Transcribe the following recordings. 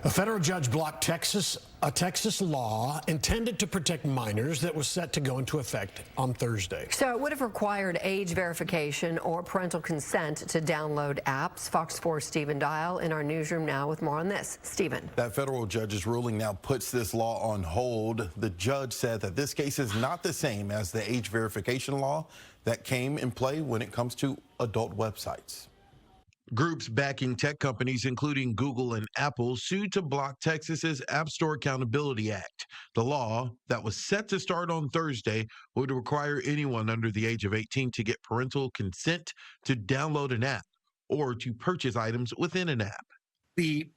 A federal judge blocked a Texas law intended to protect minors that was set to go into effect on Thursday. So it would have required age verification or parental consent to download apps. Fox 4's Stephen Dial in our newsroom now with more on this. Stephen. That federal judge's ruling now puts this law on hold. The judge said that this case is not the same as the age verification law that came in play when it comes to adult websites. Groups backing tech companies, including Google and Apple, sued to block Texas's App Store Accountability Act. The law that was set to start on Thursday would require anyone under the age of 18 to get parental consent to download an app or to purchase items within an app. The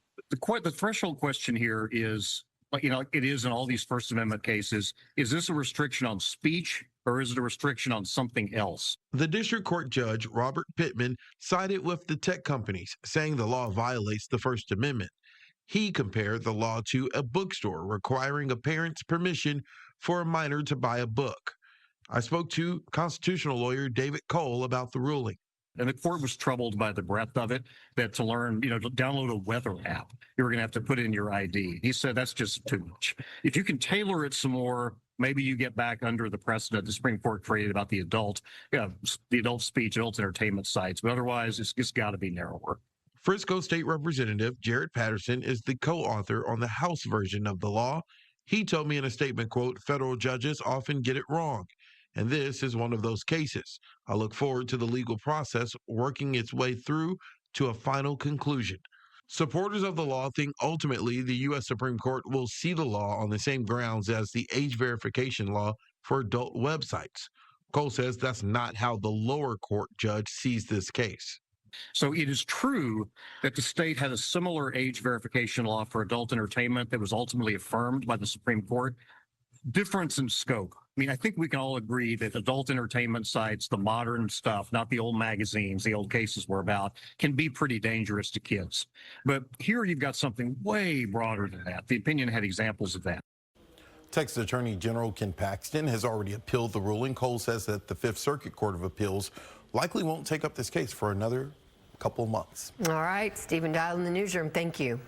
threshold question here is, like it is in all these First Amendment cases, is this a restriction on speech or is it a restriction on something else? The district court judge, Robert Pittman, sided with the tech companies, saying the law violates the First Amendment. He compared the law to a bookstore requiring a parent's permission for a minor to buy a book. I spoke to constitutional lawyer David Cole about the ruling. And the court was troubled by the breadth of it, that to learn, to download a weather app, you were going to have to put in your ID. He said that's just too much. If you can tailor it some more, maybe you get back under the precedent the Supreme Court created about the adult speech, adult entertainment sites. But otherwise, it's got to be narrower. Frisco State Representative Jared Patterson is the co-author on the House version of the law. He told me in a statement, quote, "Federal judges often get it wrong. And this is one of those cases. I look forward to the legal process working its way through to a final conclusion." Supporters of the law think ultimately the U.S. Supreme Court will see the law on the same grounds as the age verification law for adult websites. Cole says that's not how the lower court judge sees this case. So it is true that the state had a similar age verification law for adult entertainment that was ultimately affirmed by the Supreme Court. Difference in scope. I think we can all agree that adult entertainment sites, the modern stuff, not the old magazines, the old cases were about, can be pretty dangerous to kids. But here you've got something way broader than that. The opinion had examples of that. Texas Attorney General Ken Paxton has already appealed the ruling. Cole says that the Fifth Circuit Court of Appeals likely won't take up this case for another couple of months. All right, Stephen Dial in the newsroom. Thank you.